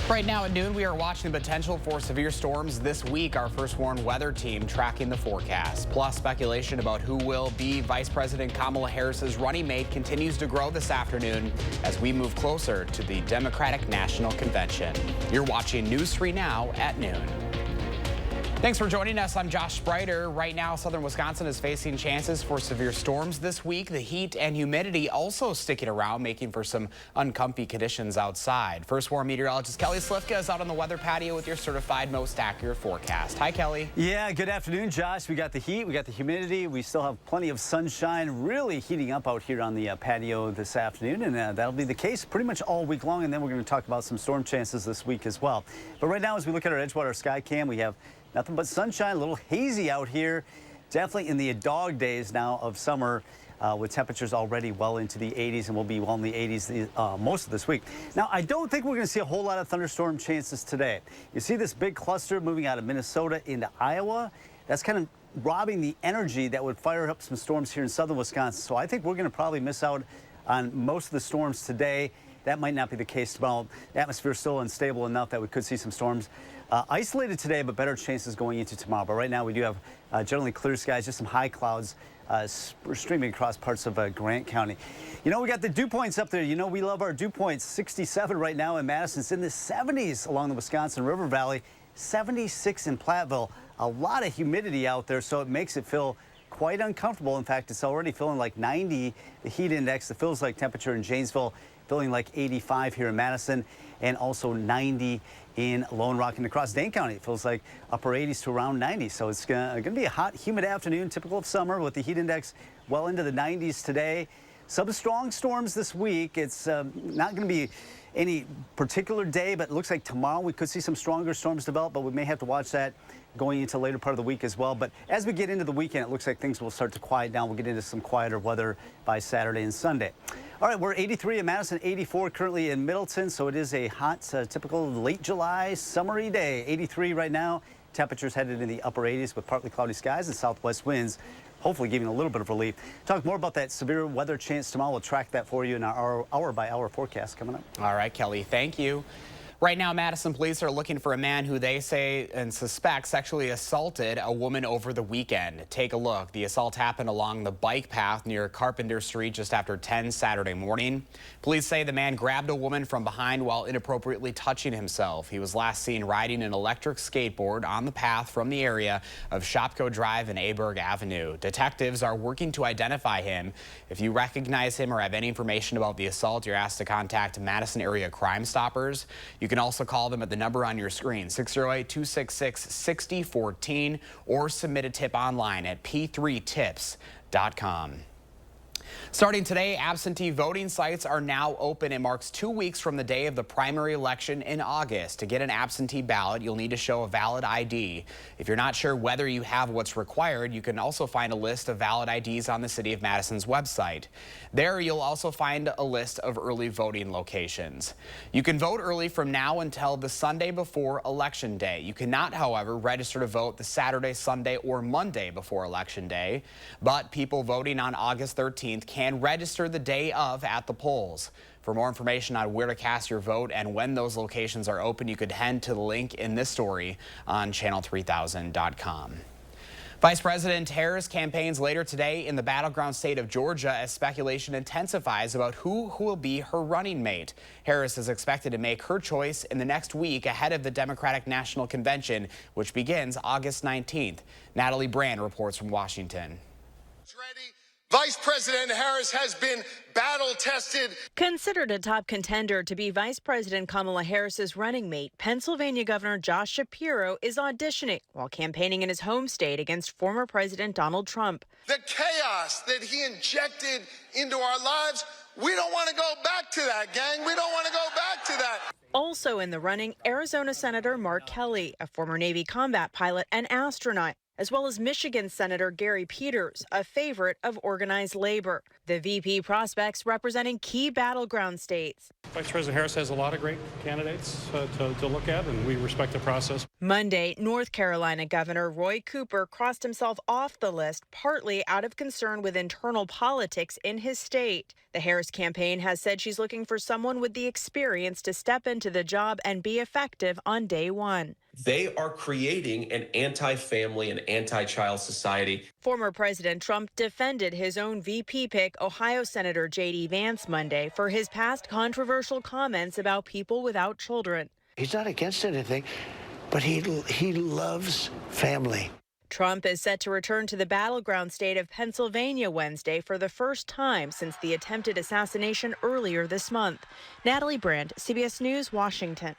Right now at noon, we are watching the potential for severe storms this week. Our first warned weather team tracking the forecast. Plus, speculation about who will be Vice President Kamala Harris's running mate continues to grow this afternoon as we move closer to the Democratic National Convention. You're watching News 3 Now at noon. Thanks for joining us. I'm Josh Spreiter. Right now, southern Wisconsin is facing chances for severe storms this week. The heat and humidity also sticking around, making for some uncomfy conditions outside. First warn meteorologist Kelly Slifka is out on the weather patio with your certified most accurate forecast. Hi, Kelly. Yeah, good afternoon, Josh. We got the heat, we got the humidity. We still have plenty of sunshine, really heating up out here on the patio this afternoon, and that'll be the case pretty much all week long. And then we're going to talk about some storm chances this week as well. But right now, as we look at our Edgewater sky cam, we have nothing but sunshine, a little hazy out here. Definitely in the dog days now of summer with temperatures already well into the 80s, and we'll be well in the 80s most of this week. Now, I don't think we're going to see a whole lot of thunderstorm chances today. You see this big cluster moving out of Minnesota into Iowa. That's kind of robbing the energy that would fire up some storms here in southern Wisconsin. So I think we're going to probably miss out on most of the storms today. That might not be the case tomorrow. The atmosphere is still unstable enough that we could see some storms isolated today, but better chances going into tomorrow. But right now we do have generally clear skies, just some high clouds streaming across parts of Grant County. You know, we got the dew points up there. You know, we love our dew points. 67 right now in Madison. It's in the 70s along the Wisconsin River Valley. 76 in Platteville. A lot of humidity out there, so it makes it feel quite uncomfortable. In fact, it's already feeling like 90, the heat index. The feels like temperature in Janesville, feeling like 85 here in Madison, and also 90 in Lone Rock and across Dane County. It feels like upper 80s to around 90. So it's going to be a hot, humid afternoon, typical of summer, with the heat index well into the 90s today. Some strong storms this week. It's not going to be any particular day, but it looks like tomorrow we could see some stronger storms develop, but we may have to watch that going into later part of the week as well. But as we get into the weekend, it looks like things will start to quiet down. We'll get into some quieter weather by Saturday and Sunday. All right, we're 83 in Madison, 84 currently in Middleton, so it is a hot, typical late July summery day. 83 right now. Temperatures headed in the upper 80s with partly cloudy skies and southwest winds, hopefully giving a little bit of relief. Talk more about that severe weather chance tomorrow. We'll track that for you in our hour-by-hour forecast coming up. All right, Kelly, thank you. Right now, Madison police are looking for a man who they say and suspect sexually assaulted a woman over the weekend. Take a look. The assault happened along the bike path near Carpenter Street just after 10 Saturday morning. Police say the man grabbed a woman from behind while inappropriately touching himself. He was last seen riding an electric skateboard on the path from the area of Shopko Drive and Aberg Avenue. Detectives are working to identify him. If you recognize him or have any information about the assault, you're asked to contact Madison Area Crime Stoppers. You can also call them at the number on your screen, 608-266-6014, or submit a tip online at p3tips.com. Starting today, absentee voting sites are now open. It marks 2 weeks from the day of the primary election in August. To get an absentee ballot, you'll need to show a valid ID. If you're not sure whether you have what's required, you can also find a list of valid IDs on the City of Madison's website. There, you'll also find a list of early voting locations. You can vote early from now until the Sunday before Election Day. You cannot, however, register to vote the Saturday, Sunday, or Monday before Election Day. But people voting on August 13th can register the day of at the polls. For more information on where to cast your vote and when those locations are open, you could head to the link in this story on channel3000.com. Vice President Harris campaigns later today in the battleground state of Georgia as speculation intensifies about who will be her running mate. Harris is expected to make her choice in the next week ahead of the Democratic National Convention, which begins August 19th. Natalie Brand reports from Washington. Ready. Vice President Harris has been battle-tested. Considered a top contender to be Vice President Kamala Harris's running mate, Pennsylvania Governor Josh Shapiro is auditioning while campaigning in his home state against former President Donald Trump. The chaos that he injected into our lives, we don't want to go back to that, gang. We don't want to go back to that. Also in the running, Arizona Senator Mark Kelly, a former Navy combat pilot and astronaut. as well as Michigan Senator Gary Peters, a favorite of organized labor. The VP prospects representing key battleground states. Vice President Harris has a lot of great candidates to look at, and we respect the process. Monday, North Carolina Governor Roy Cooper crossed himself off the list, partly out of concern with internal politics in his state. The Harris campaign has said she's looking for someone with the experience to step into the job and be effective on day one. They are creating an anti-family and anti-child society. Former President Trump defended his own VP pick, Ohio Senator J.D. Vance, Monday for his past controversial comments about people without children. He's not against anything, but he loves family. Trump is set to return to the battleground state of Pennsylvania Wednesday for the first time since the attempted assassination earlier this month. Natalie Brand, CBS News, Washington.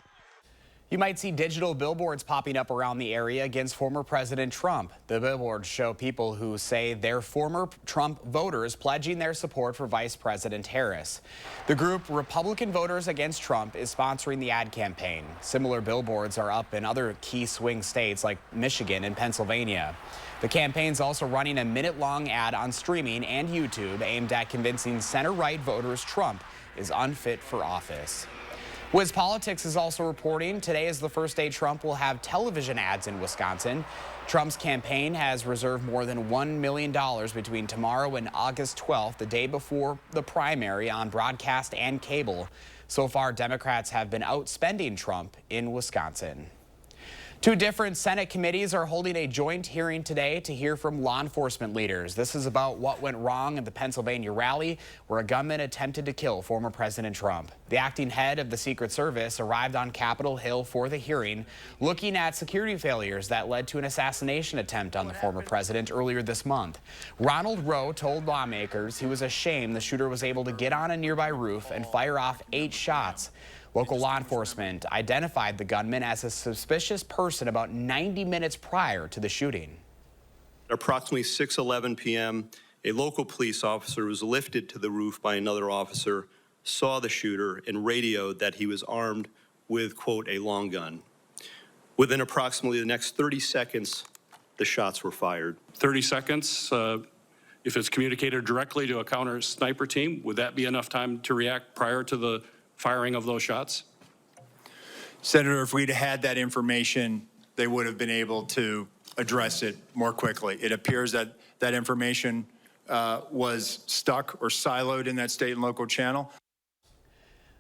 You might see digital billboards popping up around the area against former President Trump. The billboards show people who say they're former Trump voters pledging their support for Vice President Harris. The group Republican Voters Against Trump is sponsoring the ad campaign. Similar billboards are up in other key swing states like Michigan and Pennsylvania. The campaign's also running a minute-long ad on streaming and YouTube aimed at convincing center-right voters Trump is unfit for office. WISC Politics is also reporting today is the first day Trump will have television ads in Wisconsin. Trump's campaign has reserved more than $1 million between tomorrow and August 12th, the day before the primary, on broadcast and cable. So far, Democrats have been outspending Trump in Wisconsin. Two different Senate committees are holding a joint hearing today to hear from law enforcement leaders. This is about what went wrong at the Pennsylvania rally where a gunman attempted to kill former President Trump. The acting head of the Secret Service arrived on Capitol Hill for the hearing, looking at security failures that led to an assassination attempt on the former president earlier this month. Ronald Rowe told lawmakers he was ashamed the shooter was able to get on a nearby roof and fire off 8 shots. Local law enforcement identified the gunman as a suspicious person about 90 minutes prior to the shooting. At approximately 6:11 p.m., a local police officer was lifted to the roof by another officer, saw the shooter, and radioed that he was armed with, quote, a long gun. Within approximately the next 30 seconds, the shots were fired. 30 seconds, if it's communicated directly to a counter sniper team, would that be enough time to react prior to the firing of those shots? Senator, if we'd had that information, they would have been able to address it more quickly. It appears that that information was stuck or siloed in that state and local channel.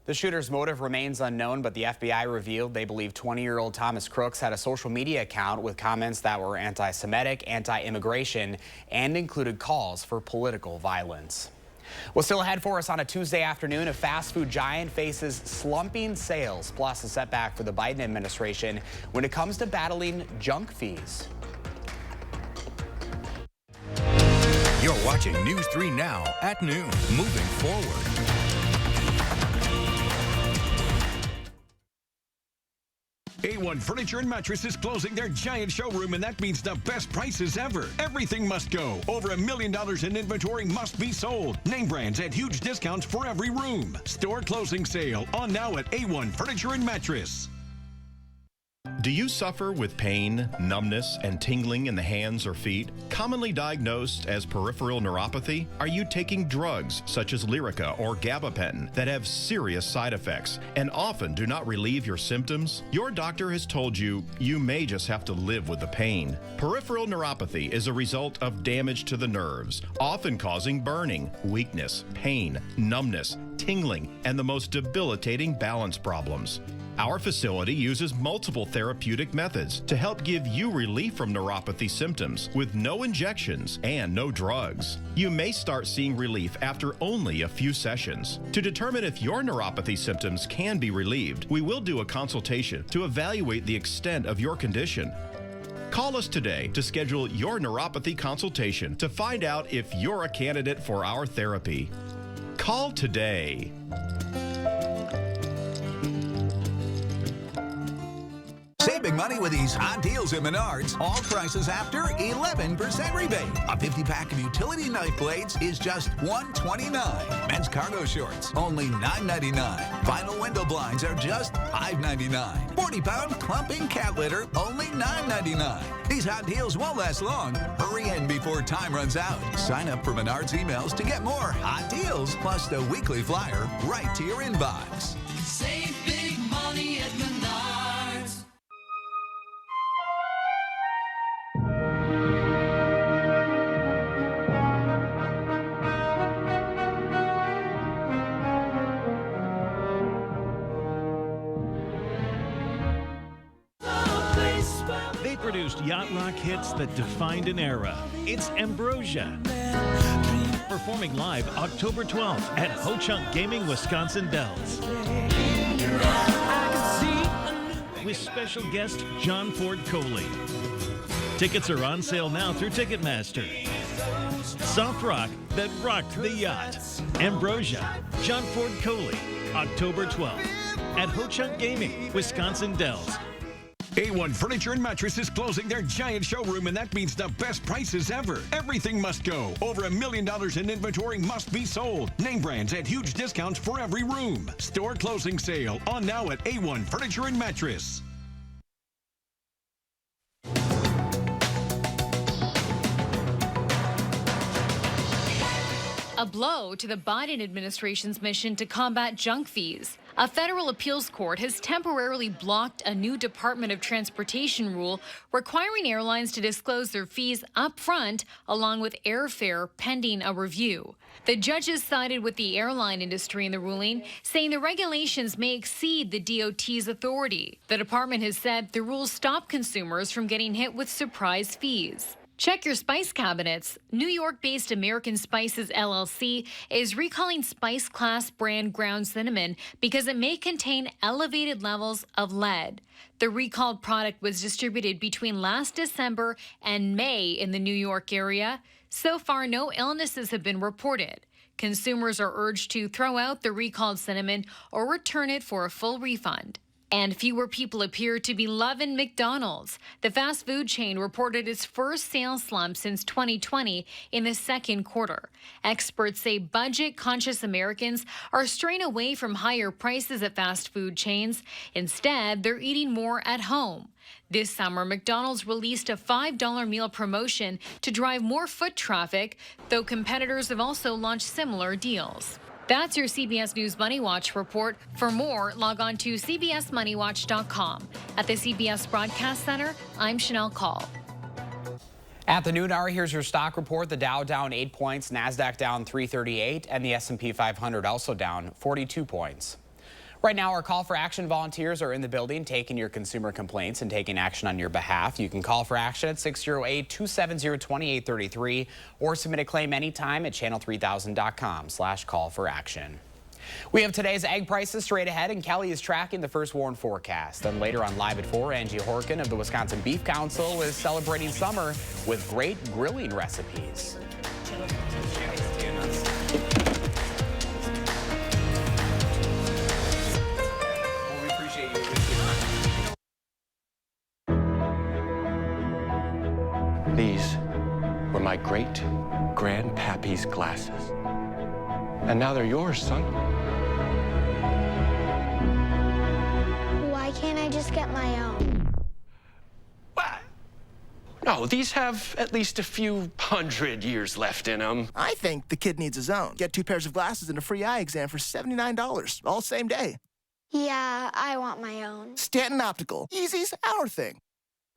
The shooter's motive remains unknown, but the FBI revealed they believe 20-year-old Thomas Crooks had a social media account with comments that were anti-Semitic, anti-immigration, and included calls for political violence. Well, still ahead for us on a Tuesday afternoon, a fast food giant faces slumping sales, plus a setback for the Biden administration when it comes to battling junk fees. You're watching News 3 Now at noon, moving forward. A1 Furniture and Mattress is closing their giant showroom, and that means the best prices ever. Everything must go. Over $1 million in inventory must be sold. Name brands at huge discounts for every room. Store closing sale on now at A1 Furniture and Mattress. Do you suffer with pain, numbness, and tingling in the hands or feet? Commonly diagnosed as peripheral neuropathy? Are you taking drugs such as Lyrica or gabapentin that have serious side effects and often do not relieve your symptoms? Your doctor has told you you may just have to live with the pain. Peripheral neuropathy is a result of damage to the nerves, often causing burning, weakness, pain, numbness, tingling, and the most debilitating balance problems. Our facility uses multiple therapeutic methods to help give you relief from neuropathy symptoms with no injections and no drugs. You may start seeing relief after only a few sessions. To determine if your neuropathy symptoms can be relieved, we will do a consultation to evaluate the extent of your condition. Call us today to schedule your neuropathy consultation to find out if you're a candidate for our therapy. Call today. Save big money with these hot deals at Menards. All prices after 11% rebate. A 50-pack of utility knife blades is just $129. Men's cargo shorts, only $9.99. Vinyl window blinds are just $5.99. 40-pound clumping cat litter, only $9.99. These hot deals won't last long. Hurry in before time runs out. Sign up for Menards emails to get more hot deals, plus the weekly flyer right to your inbox. Save big money at Menards. They produced yacht rock hits that defined an era. It's Ambrosia. Performing live October 12th at Ho Chunk Gaming, Wisconsin Dells. With special guest John Ford Coley. Tickets are on sale now through Ticketmaster. Soft rock that rocked the yacht. Ambrosia, John Ford Coley, October 12th at Ho Chunk Gaming, Wisconsin Dells. A1 Furniture and Mattress is closing their giant showroom, and that means the best prices ever. Everything must go. Over $1 million in inventory must be sold. Name brands at huge discounts for every room. Store closing sale on now at A1 Furniture and Mattress. A blow to the Biden administration's mission to combat junk fees. A federal appeals court has temporarily blocked a new Department of Transportation rule requiring airlines to disclose their fees up front along with airfare pending a review. The judges sided with the airline industry in the ruling, saying the regulations may exceed the DOT's authority. The department has said the rules stop consumers from getting hit with surprise fees. Check your spice cabinets. New York-based American Spices LLC is recalling Spice Class brand ground cinnamon because it may contain elevated levels of lead. The recalled product was distributed between last December and May in the New York area. So far, no illnesses have been reported. Consumers are urged to throw out the recalled cinnamon or return it for a full refund. And fewer people appear to be loving McDonald's. The fast food chain reported its first sales slump since 2020 in the second quarter. Experts say budget-conscious Americans are straying away from higher prices at fast food chains. Instead, they're eating more at home. This summer, McDonald's released a $5 meal promotion to drive more foot traffic, though competitors have also launched similar deals. That's your CBS News Money Watch report. For more, log on to cbsmoneywatch.com. At the CBS Broadcast Center, I'm Chanel Call. At the noon hour, here's your stock report. The Dow down 8 points, NASDAQ down 338, and the S&P 500 also down 42 points. Right now, our call for action volunteers are in the building taking your consumer complaints and taking action on your behalf. You can call for action at 608-270-2833 or submit a claim anytime at channel3000.com/call-for-action. We have today's egg prices straight ahead, and Kelly is tracking the first warn forecast. Then later on Live at 4, Angie Horkin of the Wisconsin Beef Council is celebrating summer with great grilling recipes. These were my great-grandpappy's glasses. And now they're yours, son. Why can't I just get my own? What? No, these have at least a few hundred years left in them. I think the kid needs his own. Get 2 pairs of glasses and a free eye exam for $79, all same day. Yeah, I want my own. Stanton Optical. Easy's our thing.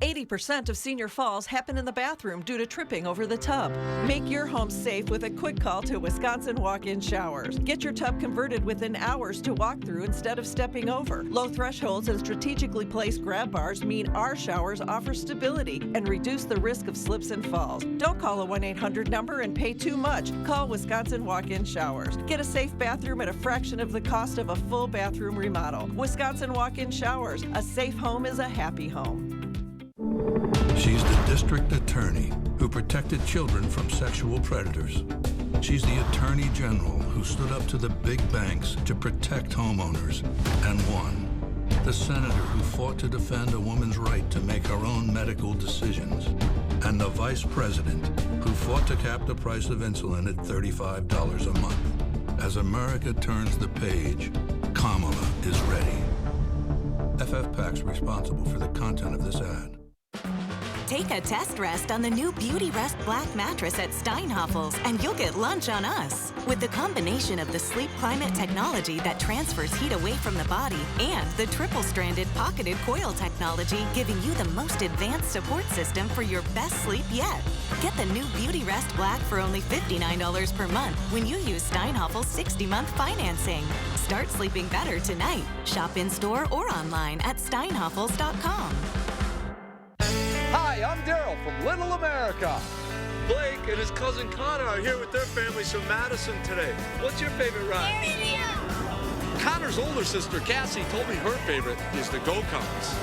80% of senior falls happen in the bathroom due to tripping over the tub. Make your home safe with a quick call to Wisconsin Walk-In Showers. Get your tub converted within hours to walk through instead of stepping over. Low thresholds and strategically placed grab bars mean our showers offer stability and reduce the risk of slips and falls. Don't call a 1-800 number and pay too much. Call Wisconsin Walk-In Showers. Get a safe bathroom at a fraction of the cost of a full bathroom remodel. Wisconsin Walk-In Showers. A safe home is a happy home. She's the district attorney who protected children from sexual predators. She's the attorney general who stood up to the big banks to protect homeowners and won. The senator who fought to defend a woman's right to make her own medical decisions. And the vice president who fought to cap the price of insulin at $35 a month. As America turns the page, Kamala is ready. FFPAC's responsible for the content of this ad. Take a test rest on the new Beauty Rest Black mattress at Steinhoffel's, and you'll get lunch on us. With the combination of the Sleep Climate technology that transfers heat away from the body and the triple-stranded pocketed coil technology, giving you the most advanced support system for your best sleep yet. Get the new Beauty Rest Black for only $59 per month when you use Steinhoffel's 60-month financing. Start sleeping better tonight. Shop in-store or online at steinhoffels.com. Hi, I'm Daryl from Little America. Blake and his cousin Connor are here with their families from Madison today. What's your favorite ride? Connor's older sister, Cassie, told me her favorite is the go-karts.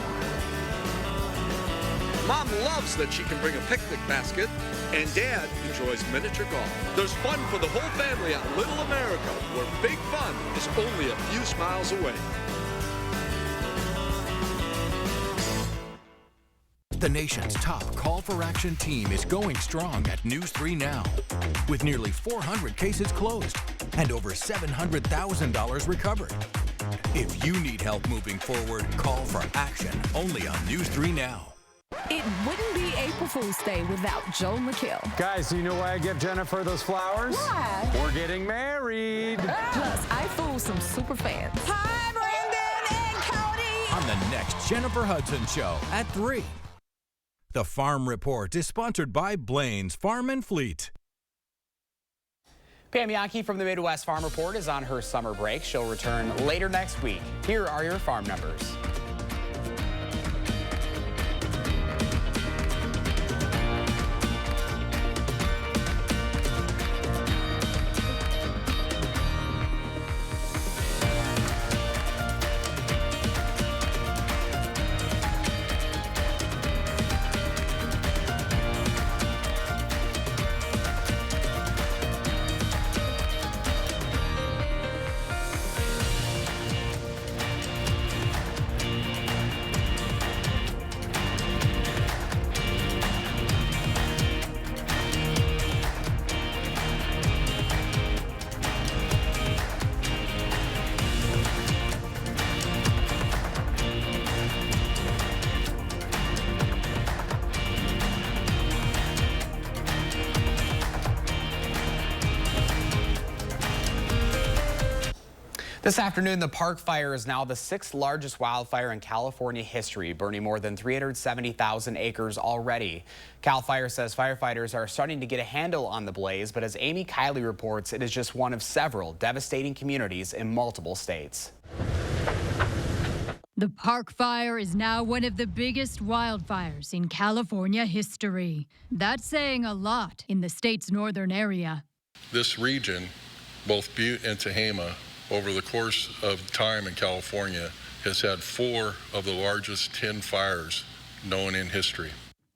Mom loves that she can bring a picnic basket, and Dad enjoys miniature golf. There's fun for the whole family at Little America, where big fun is only a few smiles away. The nation's top call for action team is going strong at News 3 Now. With nearly 400 cases closed and over $700,000 recovered. If you need help moving forward, call for action only on News 3 Now. It wouldn't be April Fool's Day without Joe McHale. Guys, do you know why I give Jennifer those flowers? Why? We're getting married. Plus, I fooled some super fans. Hi, Brandon and Cody. On the next Jennifer Hudson Show at 3. The Farm Report is sponsored by Blaine's Farm and Fleet. Pam Yankee from the Midwest Farm Report is on her summer break. She'll return later next week. Here are your farm numbers. This afternoon, the Park Fire is now the 6th largest wildfire in California history, burning more than 370,000 acres already. Cal Fire says firefighters are starting to get a handle on the blaze, but as Amy Kiley reports, it is just one of several devastating communities in multiple states. The Park Fire is now one of the biggest wildfires in California history. That's saying a lot in the state's northern area. This region, both Butte and Tehama, over the course of time in California, has had 4 of the largest 10 fires known in history.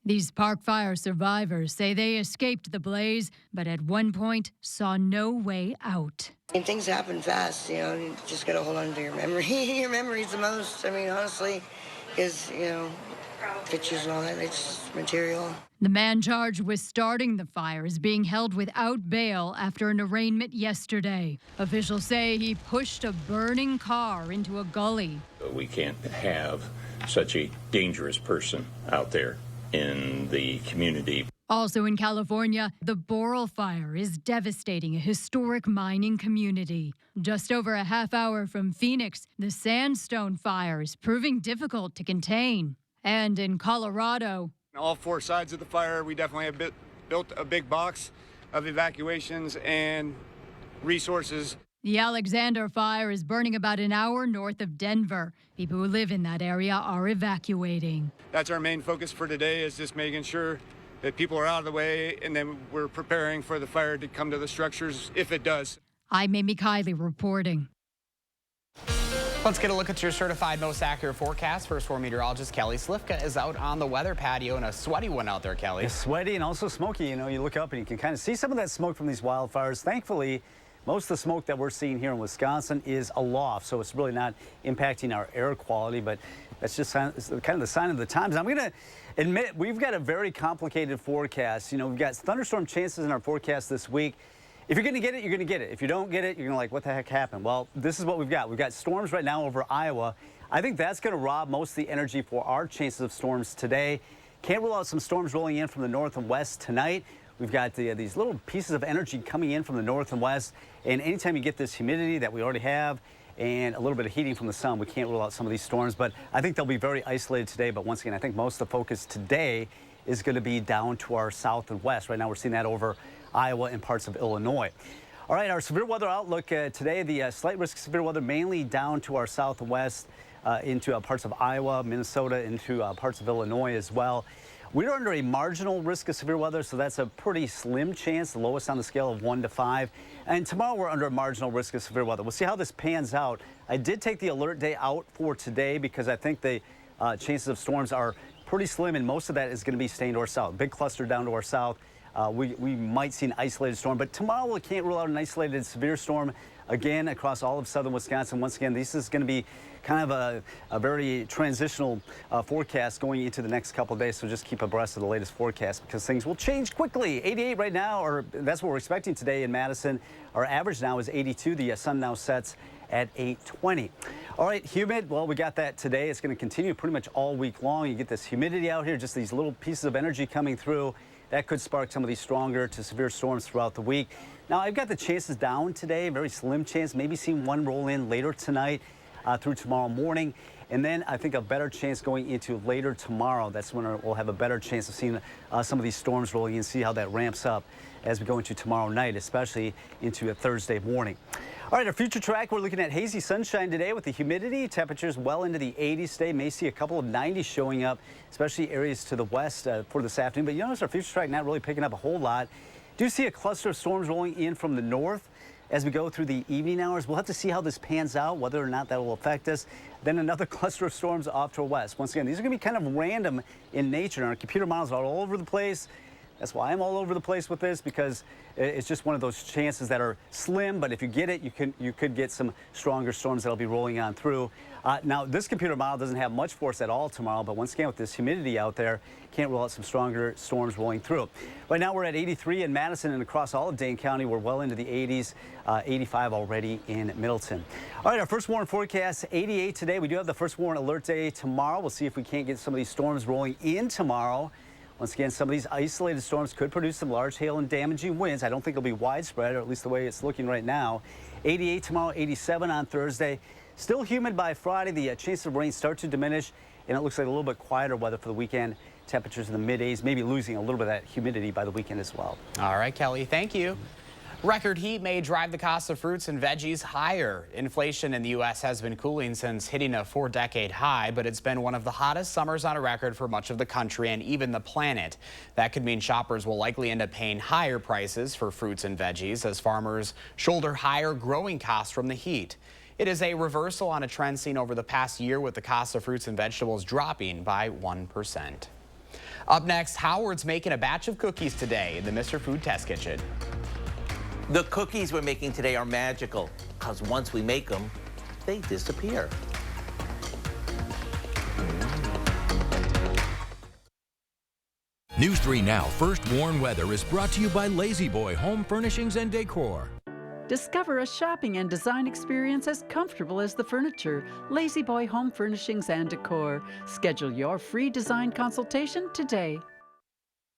These Park Fire survivors say they escaped the blaze, but at one point saw no way out. And things happen fast, you know, you just got to hold on to your memory. Your memory's the most, I mean, honestly, is, you know, pictures and all that, it's material. The man charged with starting the fire is being held without bail after an arraignment yesterday. Officials say he pushed a burning car into a gully. We can't have such a dangerous person out there in the community. Also in California, the Boral Fire is devastating a historic mining community. Just over a half hour from Phoenix, the Sandstone Fire is proving difficult to contain. And in Colorado, all 4 sides of the fire, we definitely have built a big box of evacuations and resources. the Alexander Fire is burning about an hour north of Denver. People who live in that area are evacuating. That's our main focus for today, is just making sure that people are out of the way, and then we're preparing for the fire to come to the structures if it does. I'm Amy Kiley reporting. Let's get a look at your certified most accurate forecast. First Four meteorologist Kelly Slifka is out on the weather patio, and a sweaty one out there, Kelly. It's sweaty and also smoky. You know, you look up and you can kind of see some of that smoke from these wildfires. Thankfully, most of the smoke that we're seeing here in Wisconsin is aloft, so it's really not impacting our air quality, but that's just kind of the sign of the times. I'm going to admit we've got a very complicated forecast. You know, we've got thunderstorm chances in our forecast this week. If you're going to get it, you're going to get it. If you don't get it, you're going to like, what the heck happened? Well, this is what we've got. We've got storms right now over Iowa. I think that's going to rob most of the energy for our chances of storms today. Can't rule out some storms rolling in from the north and west tonight. We've got these little pieces of energy coming in from the north and west. And anytime you get this humidity that we already have and a little bit of heating from the sun, we can't rule out some of these storms. But I think they'll be very isolated today. But once again, I think most of the focus today is going to be down to our south and west. Right now, we're seeing that over Iowa and parts of Illinois. All right, our severe weather outlook today, the slight risk of severe weather mainly down to our south and west into parts of Iowa, Minnesota, into parts of Illinois as well. We're under a marginal risk of severe weather, so that's a pretty slim chance, the lowest on the scale of 1 to 5. And tomorrow we're under a marginal risk of severe weather. We'll see how this pans out. I did take the alert day out for today because I think the chances of storms are pretty slim, and most of that is going to be staying to our south. Big cluster down to our south. We might see an isolated storm, but tomorrow we can't rule out an isolated severe storm again across all of southern Wisconsin. Once again, this is going to be kind of a very transitional forecast going into the next couple of days, so just keep abreast of the latest forecast because things will change quickly. 88 right now, or that's what we're expecting today in Madison. Our average now is 82. The sun now sets at 8:20. All right, humid, well, we got that today. It's going to continue pretty much all week long. You get this humidity out here, just these little pieces of energy coming through. That could spark some of these stronger to severe storms throughout the week. Now, I've got the chances down today, very slim chance, maybe seeing one roll in later tonight through tomorrow morning. And then I think a better chance going into later tomorrow. That's when we'll have a better chance of seeing some of these storms rolling in, see how that ramps up as we go into tomorrow night, especially into a Thursday morning. All right, our future track, we're looking at hazy sunshine today with the humidity. Temperatures well into the 80s today. May see a couple of 90s showing up, especially areas to the west for this afternoon. But you notice our future track not really picking up a whole lot. Do see a cluster of storms rolling in from the north as we go through the evening hours. We'll have to see how this pans out, whether or not that will affect us. Then another cluster of storms off to our west. Once again, these are going to be kind of random in nature. Our computer models are all over the place. That's why I'm all over the place with this, because it's just one of those chances that are slim, but if you get it, you could get some stronger storms that'll be rolling on through. Now, this computer model doesn't have much force at all tomorrow, but once again, with this humidity out there, can't rule out some stronger storms rolling through. Right now, we're at 83 in Madison, and across all of Dane County, we're well into the 80s, 85 already in Middleton. All right, our first warning forecast, 88 today. We do have the first warning alert day tomorrow. We'll see if we can't get some of these storms rolling in tomorrow. Once again, some of these isolated storms could produce some large hail and damaging winds. I don't think it'll be widespread, or at least the way it's looking right now. 88 tomorrow, 87 on Thursday. Still humid by Friday. The chances of rain start to diminish, and it looks like a little bit quieter weather for the weekend. Temperatures in the mid-80s, maybe losing a little bit of that humidity by the weekend as well. All right, Kelly, thank you. Record heat may drive the cost of fruits and veggies higher. Inflation in the U.S. has been cooling since hitting a 4-decade high, but it's been one of the hottest summers on record for much of the country and even the planet. That could mean shoppers will likely end up paying higher prices for fruits and veggies as farmers shoulder higher growing costs from the heat. It is a reversal on a trend seen over the past year, with the cost of fruits and vegetables dropping by 1%. Up next, Howard's making a batch of cookies today in the Mr. Food Test Kitchen. The cookies we're making today are magical, because once we make them, they disappear. News 3 Now First Warn Weather is brought to you by Lazy Boy Home Furnishings and Decor. Discover a shopping and design experience as comfortable as the furniture. Lazy Boy Home Furnishings and Decor. Schedule your free design consultation today.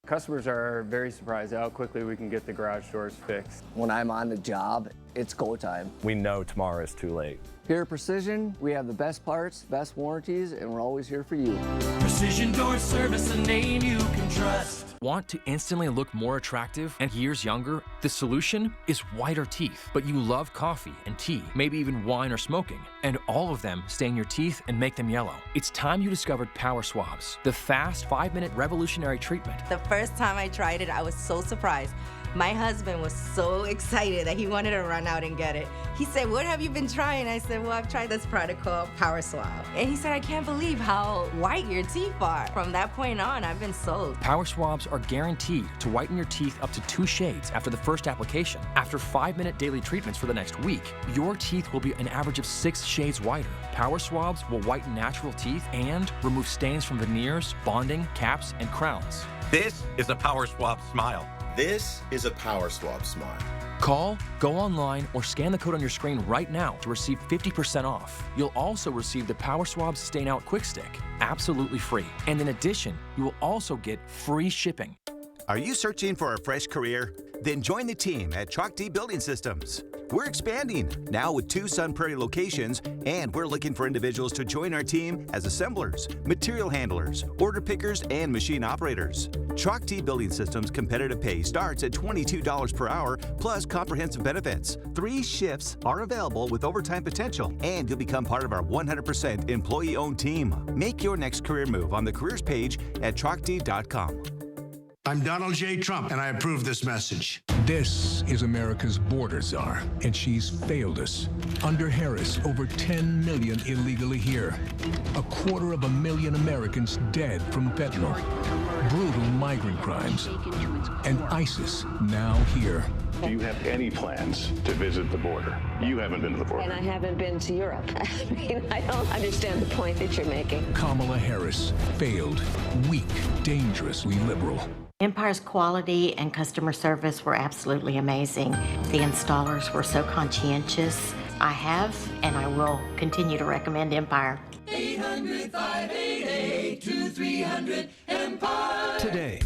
Customers are very surprised how quickly we can get the garage doors fixed. When I'm on the job, it's go time. We know tomorrow is too late. Here at Precision, we have the best parts, best warranties, and we're always here for you. Precision Door Service, a name you can trust. Want to instantly look more attractive and years younger? The solution is whiter teeth. But you love coffee and tea, maybe even wine or smoking, and all of them stain your teeth and make them yellow. It's time you discovered Power Swabs, the fast 5-minute revolutionary treatment. The first time I tried it, I was so surprised. My husband was so excited that he wanted to run out and get it. He said, "What have you been trying?" I said, "Well, I've tried this product called Power Swab." And he said, "I can't believe how white your teeth are." From that point on, I've been sold. Power Swabs are guaranteed to whiten your teeth up to 2 shades after the first application. After 5-minute daily treatments for the next week, your teeth will be an average of 6 shades whiter. Power Swabs will whiten natural teeth and remove stains from veneers, bonding, caps, and crowns. This is a Power Swab smile. This is a Power Swab smile. Call, go online, or scan the code on your screen right now to receive 50% off. You'll also receive the Power Swabs Stain Out Quick Stick, absolutely free. And in addition, you will also get free shipping. Are you searching for a fresh career? Then join the team at Chalk D Building Systems. We're expanding, now with 2 Sun Prairie locations, and we're looking for individuals to join our team as assemblers, material handlers, order pickers, and machine operators. Chalk D Building Systems competitive pay starts at $22 per hour, plus comprehensive benefits. 3 shifts are available with overtime potential, and you'll become part of our 100% employee-owned team. Make your next career move on the careers page at chalkd.com. I'm Donald J. Trump, and I approve this message. This is America's border czar, and she's failed us. Under Harris, over 10 million illegally here. 250,000 Americans dead from fentanyl. Brutal migrant crimes. And ISIS now here. Do you have any plans to visit the border? You haven't been to the border. And I haven't been to Europe. I mean, I don't understand the point that you're making. Kamala Harris, failed, weak, dangerously liberal. Empire's quality and customer service were absolutely amazing. The installers were so conscientious. I have and I will continue to recommend Empire. 800-588-2300 Empire. Today.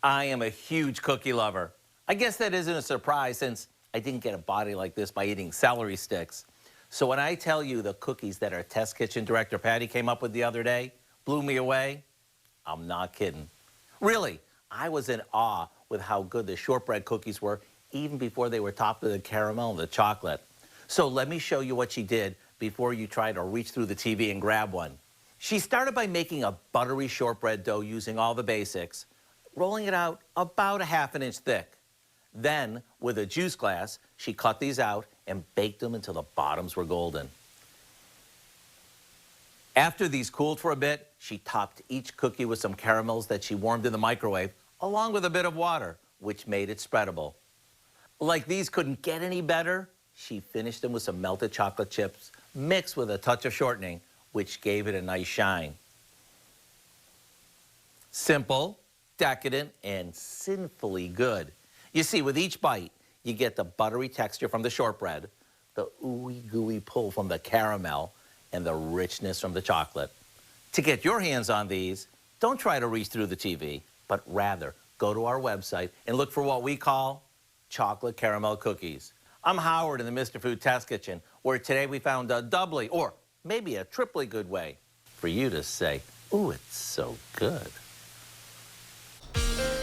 I am a huge cookie lover. I guess that isn't a surprise since I didn't get a body like this by eating celery sticks. So when I tell you the cookies that our test kitchen director Patty came up with the other day blew me away, I'm not kidding. Really, I was in awe with how good the shortbread cookies were even before they were topped with the caramel and the chocolate. So let me show you what she did before you try to reach through the TV and grab one. She started by making a buttery shortbread dough using all the basics, rolling it out about a ½ inch thick. Then, with a juice glass, she cut these out and baked them until the bottoms were golden. After these cooled for a bit, she topped each cookie with some caramels that she warmed in the microwave, along with a bit of water, which made it spreadable. Like these couldn't get any better, she finished them with some melted chocolate chips, mixed with a touch of shortening, which gave it a nice shine. Simple, decadent, and sinfully good. You see, with each bite, you get the buttery texture from the shortbread, the ooey gooey pull from the caramel, and the richness from the chocolate. To get your hands on these, don't try to reach through the TV, but rather go to our website and look for what we call chocolate caramel cookies. I'm Howard in the Mr. Food Test Kitchen, where today we found a doubly, or maybe a triply good way for you to say, ooh, it's so good.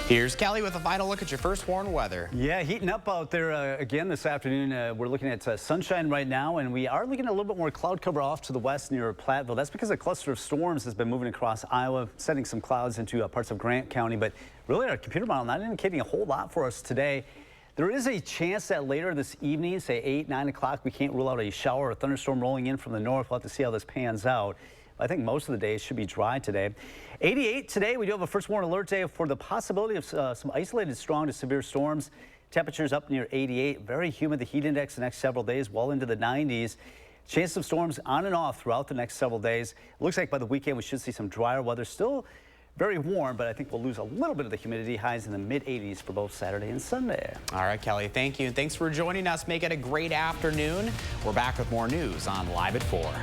Here's Kelly with a final look at your first warned weather. Yeah, heating up out there again this afternoon. We're looking at sunshine right now, and we are looking at a little bit more cloud cover off to the west near Platteville. That's because a cluster of storms has been moving across Iowa, sending some clouds into parts of Grant County. But really, our computer model not indicating a whole lot for us today. There is a chance that later this evening, say 8, 9 o'clock, we can't rule out a shower or a thunderstorm rolling in from the north. We'll have to see how this pans out. I think most of the day should be dry today. 88 today. We do have a first warn alert day for the possibility of some isolated strong to severe storms. Temperatures up near 88. Very humid. The heat index the next several days well into the 90s. Chance of storms on and off throughout the next several days. It looks like by the weekend we should see some drier weather. Still very warm, but I think we'll lose a little bit of the humidity. Highs in the mid-80s for both Saturday and Sunday. All right, Kelly, thank you. And thanks for joining us. Make it a great afternoon. We're back with more news on Live at 4.